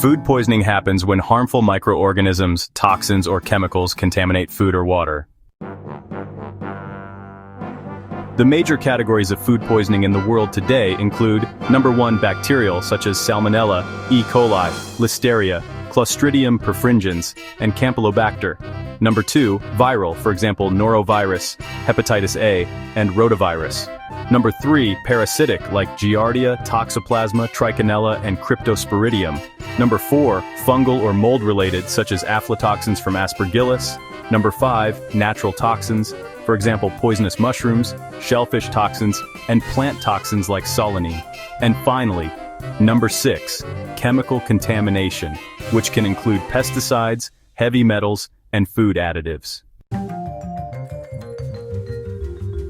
Food poisoning happens when harmful microorganisms, toxins, or chemicals contaminate food or water. The major categories of food poisoning in the world today include: number 1, bacterial, such as Salmonella, E. coli, Listeria, Clostridium perfringens, and Campylobacter. Number 2, viral, for example, norovirus, hepatitis A, and rotavirus. Number 3, parasitic, like Giardia, Toxoplasma, Trichinella, and Cryptosporidium. Number 4, fungal or mold-related, such as aflatoxins from Aspergillus. Number 5, natural toxins, for example, poisonous mushrooms, shellfish toxins, and plant toxins like solanine. And finally, number 6, chemical contamination, which can include pesticides, heavy metals, and food additives.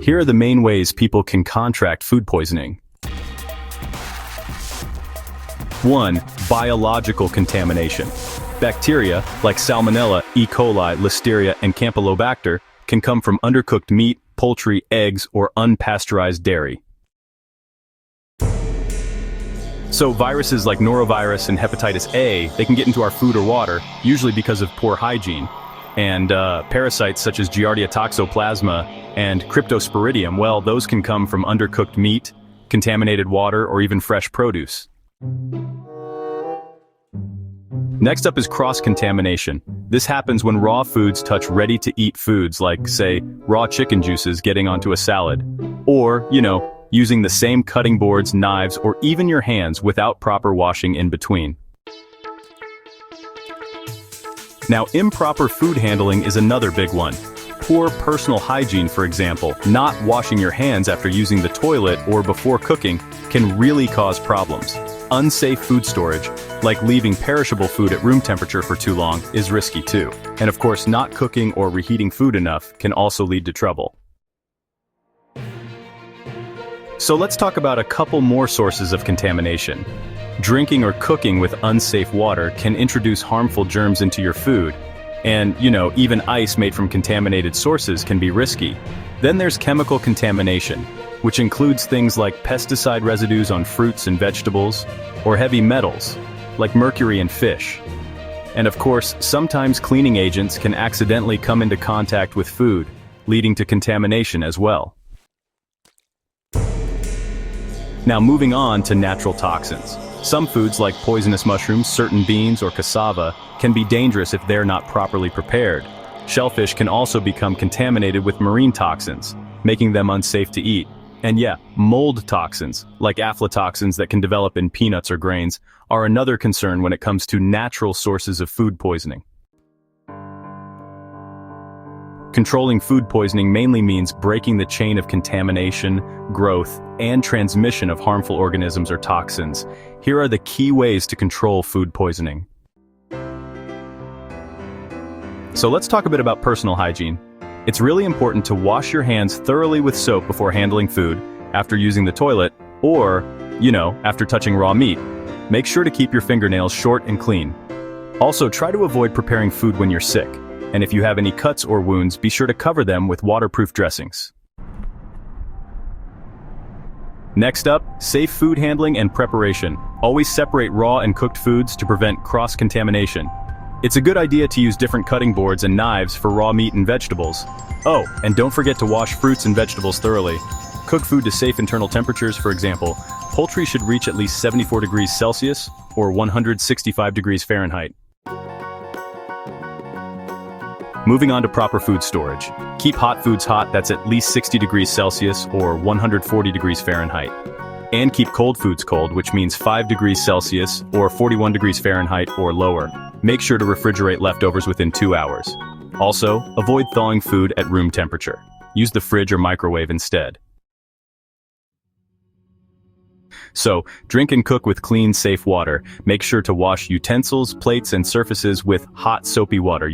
Here are the main ways people can contract food poisoning. 1. Biological contamination. Bacteria, like Salmonella, E. coli, Listeria, and Campylobacter, can come from undercooked meat, poultry, eggs, or unpasteurized dairy. So viruses like norovirus and hepatitis A, they can get into our food or water, usually because of poor hygiene. And parasites such as Giardia toxoplasma and Cryptosporidium, well, those can come from undercooked meat, contaminated water, or even fresh produce. Next up is cross-contamination. This happens when raw foods touch ready-to-eat foods like, say, raw chicken juices getting onto a salad. Or, using the same cutting boards, knives, or even your hands without proper washing in between. Now, improper food handling is another big one. Poor personal hygiene, for example, not washing your hands after using the toilet or before cooking, can really cause problems. Unsafe food storage, like leaving perishable food at room temperature for too long, is risky too. And of course, not cooking or reheating food enough can also lead to trouble. So let's talk about a couple more sources of contamination. Drinking or cooking with unsafe water can introduce harmful germs into your food. And, even ice made from contaminated sources can be risky. Then there's chemical contamination, which includes things like pesticide residues on fruits and vegetables, or heavy metals, like mercury in fish. And of course, sometimes cleaning agents can accidentally come into contact with food, leading to contamination as well. Now moving on to natural toxins. Some foods like poisonous mushrooms, certain beans, or cassava can be dangerous if they're not properly prepared. Shellfish can also become contaminated with marine toxins, making them unsafe to eat. And yeah, mold toxins, like aflatoxins that can develop in peanuts or grains, are another concern when it comes to natural sources of food poisoning. Controlling food poisoning mainly means breaking the chain of contamination, growth, and transmission of harmful organisms or toxins. Here are the key ways to control food poisoning. So let's talk a bit about personal hygiene. It's really important to wash your hands thoroughly with soap before handling food, after using the toilet, or, after touching raw meat. Make sure to keep your fingernails short and clean. Also, try to avoid preparing food when you're sick. And if you have any cuts or wounds, be sure to cover them with waterproof dressings. Next up, safe food handling and preparation. Always separate raw and cooked foods to prevent cross-contamination. It's a good idea to use different cutting boards and knives for raw meat and vegetables. Oh, and don't forget to wash fruits and vegetables thoroughly. Cook food to safe internal temperatures, for example. Poultry should reach at least 74 degrees Celsius or 165 degrees Fahrenheit. Moving on to proper food storage. Keep hot foods hot, that's at least 60 degrees Celsius or 140 degrees Fahrenheit. And keep cold foods cold, which means 5 degrees Celsius or 41 degrees Fahrenheit or lower. Make sure to refrigerate leftovers within 2 hours. Also, avoid thawing food at room temperature. Use the fridge or microwave instead. So, drink and cook with clean, safe water. Make sure to wash utensils, plates, and surfaces with hot, soapy water,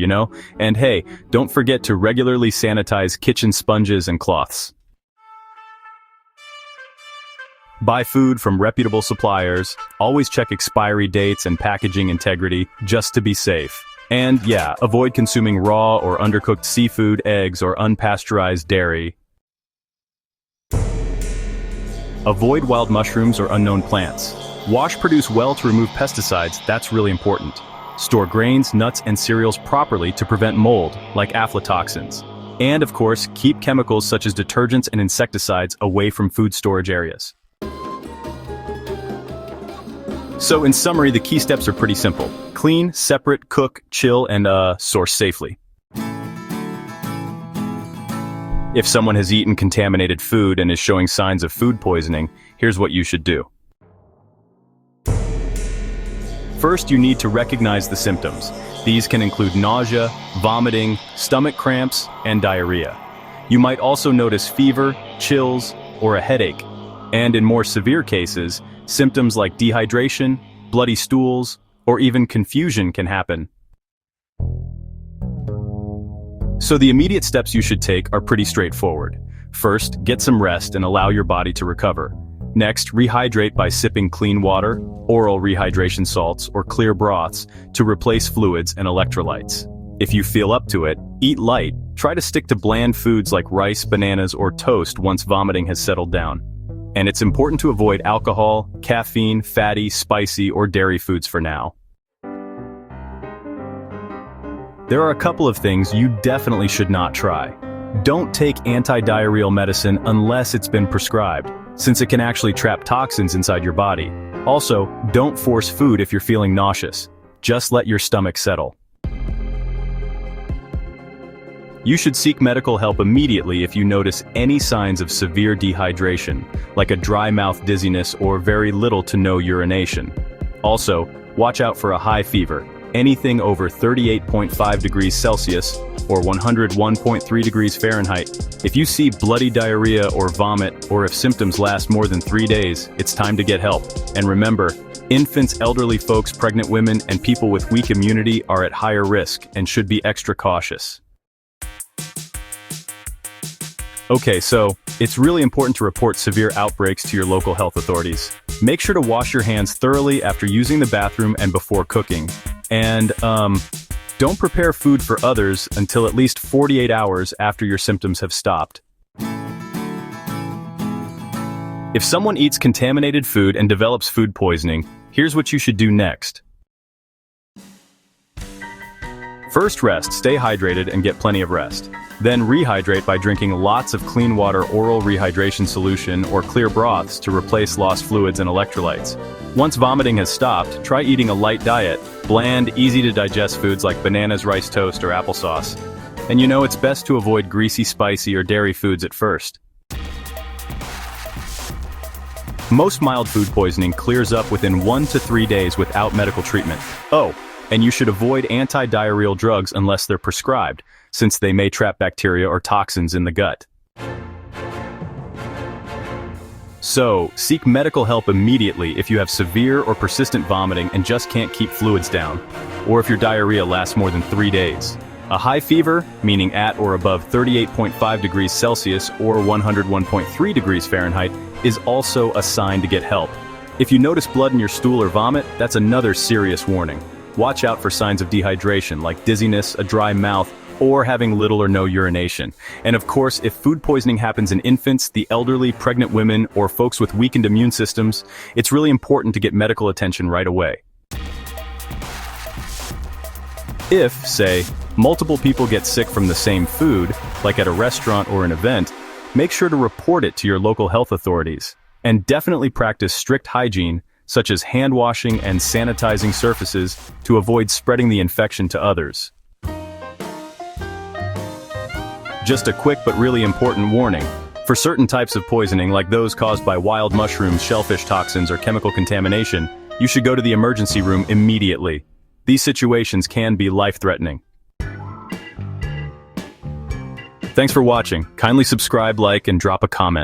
And hey, don't forget to regularly sanitize kitchen sponges and cloths. Buy food from reputable suppliers. Always check expiry dates and packaging integrity, just to be safe. And yeah, avoid consuming raw or undercooked seafood, eggs, or unpasteurized dairy. Avoid wild mushrooms or unknown plants. Wash produce well to remove pesticides, that's really important. Store grains, nuts, and cereals properly to prevent mold, like aflatoxins. And of course, keep chemicals such as detergents and insecticides away from food storage areas. So in summary, the key steps are pretty simple. Clean, separate, cook, chill, and source safely. If someone has eaten contaminated food and is showing signs of food poisoning, here's what you should do. First, you need to recognize the symptoms. These can include nausea, vomiting, stomach cramps, and diarrhea. You might also notice fever, chills, or a headache. And in more severe cases, symptoms like dehydration, bloody stools, or even confusion can happen. So the immediate steps you should take are pretty straightforward. First, get some rest and allow your body to recover. Next, rehydrate by sipping clean water, oral rehydration salts, or clear broths to replace fluids and electrolytes. If you feel up to it, eat light. Try to stick to bland foods like rice, bananas, or toast once vomiting has settled down. And it's important to avoid alcohol, caffeine, fatty, spicy, or dairy foods for now. There are a couple of things you definitely should not try. Don't take anti-diarrheal medicine unless it's been prescribed, since it can actually trap toxins inside your body. Also, don't force food if you're feeling nauseous. Just let your stomach settle. You should seek medical help immediately if you notice any signs of severe dehydration, like a dry mouth, dizziness, or very little to no urination. Also, watch out for a high fever. Anything over 38.5 degrees Celsius or 101.3 degrees Fahrenheit. If you see bloody diarrhea or vomit, or if symptoms last more than 3 days, it's time to get help. And remember, infants, elderly folks, pregnant women, and people with weak immunity are at higher risk and should be extra cautious. Okay, so it's really important to report severe outbreaks to your local health authorities. Make sure to wash your hands thoroughly after using the bathroom and before cooking. And, don't prepare food for others until at least 48 hours after your symptoms have stopped. If someone eats contaminated food and develops food poisoning, here's what you should do next. First, rest, stay hydrated, and get plenty of rest. Then rehydrate by drinking lots of clean water, oral rehydration solution, or clear broths to replace lost fluids and electrolytes. Once vomiting has stopped, try eating a light diet, bland, easy-to-digest foods like bananas, rice toast, or applesauce. And you know it's best to avoid greasy, spicy, or dairy foods at first. Most mild food poisoning clears up within 1 to 3 days without medical treatment. Oh, and you should avoid anti-diarrheal drugs unless they're prescribed, since they may trap bacteria or toxins in the gut. So, seek medical help immediately if you have severe or persistent vomiting and just can't keep fluids down, or if your diarrhea lasts more than 3 days. A high fever, meaning at or above 38.5 degrees Celsius or 101.3 degrees Fahrenheit, is also a sign to get help. If you notice blood in your stool or vomit, that's another serious warning. Watch out for signs of dehydration like dizziness, a dry mouth, or having little or no urination. And of course, if food poisoning happens in infants, the elderly, pregnant women, or folks with weakened immune systems, it's really important to get medical attention right away. If, say, multiple people get sick from the same food, like at a restaurant or an event, make sure to report it to your local health authorities. And definitely practice strict hygiene, such as hand washing and sanitizing surfaces to avoid spreading the infection to others. Just a quick but really important warning. For certain types of poisoning, like those caused by wild mushrooms, shellfish toxins, or chemical contamination, you should go to the emergency room immediately. These situations can be life-threatening. Thanks for watching. Kindly subscribe, like, and drop a comment.